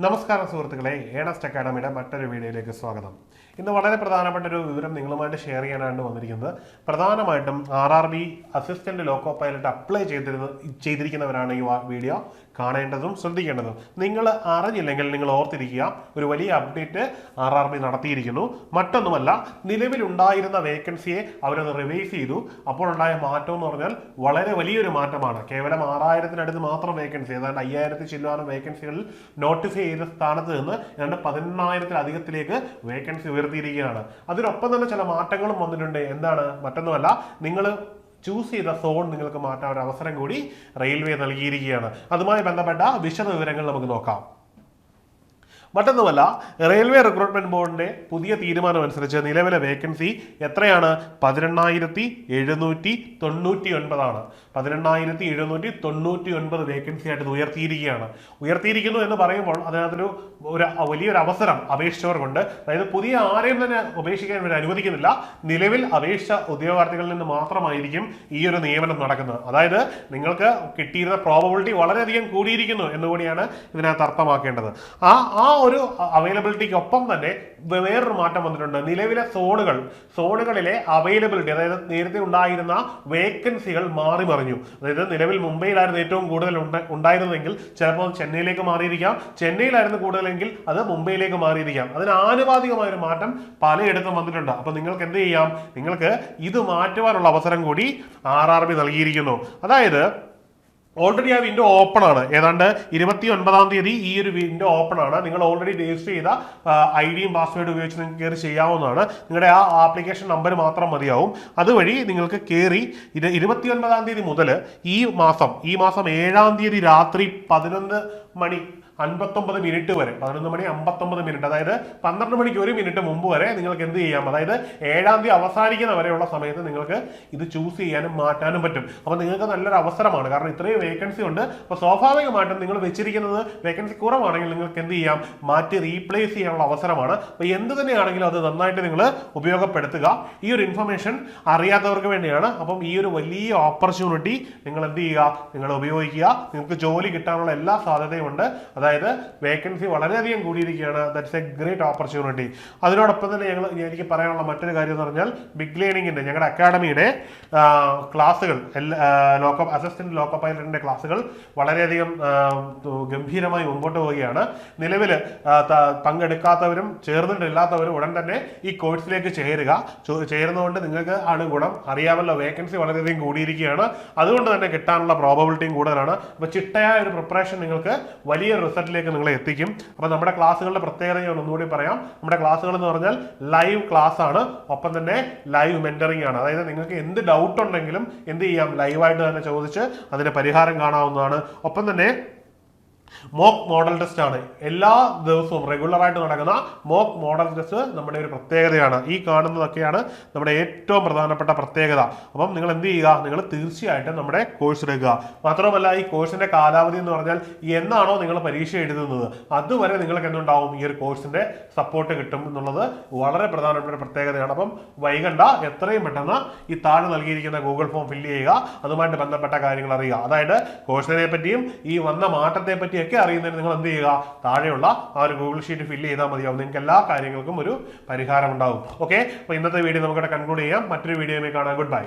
നമസ്കാരം സുഹൃത്തുക്കളെ, ഏണസ്റ്റ് അക്കാഡമിയുടെ മറ്റൊരു വീഡിയോയിലേക്ക് സ്വാഗതം. ഇന്ന് വളരെ പ്രധാനപ്പെട്ട ഒരു വിവരം നിങ്ങളുമായിട്ട് ഷെയർ ചെയ്യാനാണ് വന്നിരിക്കുന്നത്. പ്രധാനമായിട്ടും RRB assistant loco pilot apply ചെയ്തിരിക്കുന്നവരാണ് ഈ വീഡിയോ കാണേണ്ടതും ശ്രദ്ധിക്കേണ്ടതും. നിങ്ങൾ അറിഞ്ഞില്ലെങ്കിൽ നിങ്ങൾ ഓർത്തിരിക്കുക, ഒരു വലിയ അപ്ഡേറ്റ് RRB നടത്തിയിരിക്കുന്നു. മറ്റൊന്നുമല്ല, നിലവിലുണ്ടായിരുന്ന വേക്കൻസിയെ അവരൊന്ന് റിവൈസ് ചെയ്തു. അപ്പോൾ ഉണ്ടായ മാറ്റം എന്ന് പറഞ്ഞാൽ വളരെ വലിയൊരു മാറ്റമാണ്. കേവലം 6000-നടുത്ത് മാത്രം വേക്കൻസി, ഏതാണ്ട് 5000 ചില്ലാനും വേക്കൻസികളിൽ നോട്ടിഫൈ ചെയ്ത സ്ഥാനത്ത് നിന്ന് ഏതാണ്ട് 18,000-ലധികത്തിലേക്ക് വേക്കൻസി ഉയർത്തിയിരിക്കുകയാണ്. അതിനൊപ്പം തന്നെ ചില മാറ്റങ്ങളും വന്നിട്ടുണ്ട്. എന്താണ്? മറ്റൊന്നുമല്ല, നിങ്ങൾ ചൂസ് ചെയ്ത സോൺ നിങ്ങൾക്ക് മാറ്റാൻ ഒരു അവസരം കൂടി റെയിൽവേ നൽകിയിരിക്കുകയാണ്. അതുമായി ബന്ധപ്പെട്ട വിശദ വിവരങ്ങൾ നമുക്ക് നോക്കാം. മറ്റൊന്നുമല്ല, റെയിൽവേ റിക്രൂട്ട്മെന്റ് ബോർഡിന്റെ പുതിയ തീരുമാനം അനുസരിച്ച് നിലവിലെ വേക്കൻസി എത്രയാണ്? 18,799 ആണ്. 18,799 വേക്കൻസി ആയിട്ട് ഉയർത്തിയിരിക്കുന്നു എന്ന് പറയുമ്പോൾ അതിനകത്തൊരു വലിയൊരു അവസരം അപേക്ഷിച്ചവർക്കുണ്ട്. അതായത് പുതിയ ആരെയും തന്നെ അപേക്ഷിക്കാൻ വേണ്ടി അനുവദിക്കുന്നില്ല. നിലവിൽ അപേക്ഷിച്ച ഉദ്യോഗാർത്ഥികളിൽ നിന്ന് മാത്രമായിരിക്കും ഈ ഒരു നിയമനം നടക്കുന്നത്. അതായത് നിങ്ങൾക്ക് കിട്ടിയിരുന്ന പ്രോബബിലിറ്റി വളരെയധികം കൂടിയിരിക്കുന്നു എന്നുകൂടിയാണ് ഇതിനകത്ത് അർത്ഥമാക്കേണ്ടത്. ആ ഒരു അവൈലബിലിറ്റിക്കൊപ്പം തന്നെ വേറൊരു മാറ്റം വന്നിട്ടുണ്ട്. നിലവിലെ സോണുകളിലെ അവൈലബിലിറ്റി, അതായത് നേരത്തെ ഉണ്ടായിരുന്ന വേക്കൻസികൾ മാറി മറിഞ്ഞു. അതായത് നിലവിൽ മുംബൈയിലായിരുന്നു ഏറ്റവും കൂടുതൽ ഉണ്ടായിരുന്നതെങ്കിൽ ചിലപ്പോൾ ചെന്നൈയിലേക്ക് മാറിയിരിക്കാം, ചെന്നൈയിലായിരുന്നു കൂടുതലെങ്കിൽ അത് മുംബൈയിലേക്ക് മാറിയിരിക്കാം. അതിന് ആനുപാതികമായ ഒരു മാറ്റം പലയിടത്തും വന്നിട്ടുണ്ട്. അപ്പൊ നിങ്ങൾക്ക് എന്ത് ചെയ്യാം? നിങ്ങൾക്ക് ഇത് മാറ്റുവാനുള്ള അവസരം കൂടി RRB നൽകിയിരിക്കുന്നു. അതായത് ഓൾറെഡി ആ വിൻഡോ ഓപ്പൺ ആണ്. ഏതാണ്ട് 29-ാം തീയതി ഈ ഒരു വിൻഡോ ഓപ്പൺ ആണ്. നിങ്ങൾ ഓൾറെഡി രജിസ്റ്റർ ചെയ്ത ID-യും പാസ്വേഡും ഉപയോഗിച്ച് നിങ്ങൾക്ക് കയറി ചെയ്യാവുന്നതാണ്. നിങ്ങളുടെ ആ ആപ്ലിക്കേഷൻ നമ്പർ മാത്രം മതിയാവും. അതുവഴി നിങ്ങൾക്ക് കയറി 29-ാം തീയതി മുതൽ ഈ മാസം 7-ാം തീയതി രാത്രി 11:59 വരെ, 11:59, അതായത് 12 മണിക്ക് 1 മിനിറ്റ് മുമ്പ് വരെ നിങ്ങൾക്ക് എന്ത് ചെയ്യാം? അതായത് 7-ാം തീയതി അവസാനിക്കുന്ന വരെയുള്ള സമയത്ത് നിങ്ങൾക്ക് ഇത് ചൂസ് ചെയ്യാനും മാറ്റാനും പറ്റും. അപ്പൊ നിങ്ങൾക്ക് നല്ലൊരു അവസരമാണ്. കാരണം ഇത്രയും വേക്കൻസി ഉണ്ട്. അപ്പൊ സ്വാഭാവികമായിട്ടും നിങ്ങൾ വെച്ചിരിക്കുന്നത് വേക്കൻസി കുറവാണെങ്കിൽ നിങ്ങൾക്ക് എന്ത് ചെയ്യാം? മാറ്റി റീപ്ലേസ് ചെയ്യാനുള്ള അവസരമാണ്. അപ്പൊ എന്ത് തന്നെയാണെങ്കിലും അത് നന്നായിട്ട് നിങ്ങൾ ഉപയോഗപ്പെടുത്തുക. ഈ ഒരു ഇൻഫർമേഷൻ അറിയാത്തവർക്ക് വേണ്ടിയാണ്. അപ്പം ഈ ഒരു വലിയ ഓപ്പർച്യൂണിറ്റി നിങ്ങൾ എന്ത് ചെയ്യുക? നിങ്ങൾ ഉപയോഗിക്കുക. നിങ്ങൾക്ക് ജോലി കിട്ടാനുള്ള എല്ലാ സാധ്യതയും ഉണ്ട്. അതായത് വേക്കൻസി വളരെയധികം കൂടിയിരിക്കുകയാണ്. That's a great opportunity. അതിനോടൊപ്പം തന്നെ എനിക്ക് പറയാനുള്ള മറ്റൊരു കാര്യം എന്ന് പറഞ്ഞാൽ, ബിഗ് ലേണിംഗിന്റെ ഞങ്ങളുടെ അക്കാഡമിയുടെ ക്ലാസ്സുകൾ, അസിസ്റ്റന്റ് ലോക്കോ പൈലറ്റിന്റെ ക്ലാസ്സുകൾ വളരെയധികം ഗംഭീരമായി മുമ്പോട്ട് പോവുകയാണ്. നിലവിൽ പങ്കെടുക്കാത്തവരും ചേർന്നിട്ടില്ലാത്തവരും ഉടൻ തന്നെ ഈ കോഴ്സിലേക്ക് ചേരുന്നതുകൊണ്ട് നിങ്ങൾക്ക് ആണ് ഗുണം. അറിയാമല്ലോ, വേക്കൻസി വളരെയധികം കൂടിയിരിക്കുകയാണ്. അതുകൊണ്ട് തന്നെ കിട്ടാനുള്ള പ്രോബബിലിറ്റിയും കൂടുതലാണ്. അപ്പൊ ചിട്ടയായ ഒരു പ്രിപ്പറേഷൻ നിങ്ങൾക്ക് വലിയ റിസൾട്ടിലേക്ക് നിങ്ങളെ എത്തിക്കും. അപ്പൊ നമ്മുടെ ക്ലാസ്സുകളുടെ പ്രത്യേകത ഞാൻ ഒന്നുകൂടി പറയാം. നമ്മുടെ ക്ലാസ്സുകൾ എന്ന് പറഞ്ഞാൽ ലൈവ് ക്ലാസ് ആണ്, ഒപ്പം തന്നെ ലൈവ് മെന്ററിംഗ് ആണ്. അതായത് നിങ്ങൾക്ക് എന്ത് ഡൗട്ട് ഉണ്ടെങ്കിലും എന്ത് ചെയ്യാം? ലൈവായിട്ട് തന്നെ ചോദിച്ച് അതിന്റെ പരിഹാരം കാണാവുന്നതാണ്. ഒപ്പം തന്നെ മോക്ക് മോഡൽ ടെസ്റ്റ് ആണ്. എല്ലാ ദിവസവും റെഗുലറായിട്ട് നടക്കുന്ന മോക്ക് മോഡൽ ടെസ്റ്റ് നമ്മുടെ ഒരു പ്രത്യേകതയാണ്. ഈ കാണുന്നതൊക്കെയാണ് നമ്മുടെ ഏറ്റവും പ്രധാനപ്പെട്ട പ്രത്യേകത. അപ്പം നിങ്ങൾ എന്ത് ചെയ്യുക? നിങ്ങൾ തീർച്ചയായിട്ടും നമ്മുടെ കോഴ്സ് എടുക്കുക. മാത്രമല്ല, ഈ കോഴ്സിന്റെ കാലാവധി എന്ന് പറഞ്ഞാൽ എന്നാണോ നിങ്ങൾ പരീക്ഷ എഴുതുന്നത് അതുവരെ നിങ്ങൾക്ക് എന്തുണ്ടാവും? ഈ ഒരു കോഴ്സിന്റെ സപ്പോർട്ട് കിട്ടും എന്നുള്ളത് വളരെ പ്രധാനപ്പെട്ട പ്രത്യേകതയാണ്. അപ്പം വൈകണ്ട, എത്രയും പെട്ടെന്ന് ഈ താഴെ നൽകിയിരിക്കുന്ന ഗൂഗിൾ ഫോം ഫില്ല് ചെയ്യുക. അതുമായിട്ട് ബന്ധപ്പെട്ട കാര്യങ്ങൾ അറിയുക. അതായത് കോഴ്സിനെ പറ്റിയും ഈ വന്ന മാറ്റത്തെ പറ്റിയൊക്കെ അറിയുന്നതിന് നിങ്ങൾ എന്ത് ചെയ്യുക? താഴെയുള്ള ആ ഒരു ഗൂഗിൾ ഷീറ്റ് ഫില്ല് ചെയ്താൽ മതിയാവും. നിങ്ങൾക്ക് എല്ലാ കാര്യങ്ങൾക്കും ഒരു പരിഹാരം ഉണ്ടാവും. ഓക്കെ, അപ്പൊ ഇന്നത്തെ വീഡിയോ നമുക്കിവിടെ കൺക്ലൂഡ് ചെയ്യാം. മറ്റൊരു വീഡിയോയിൽ കാണാം. Good bye.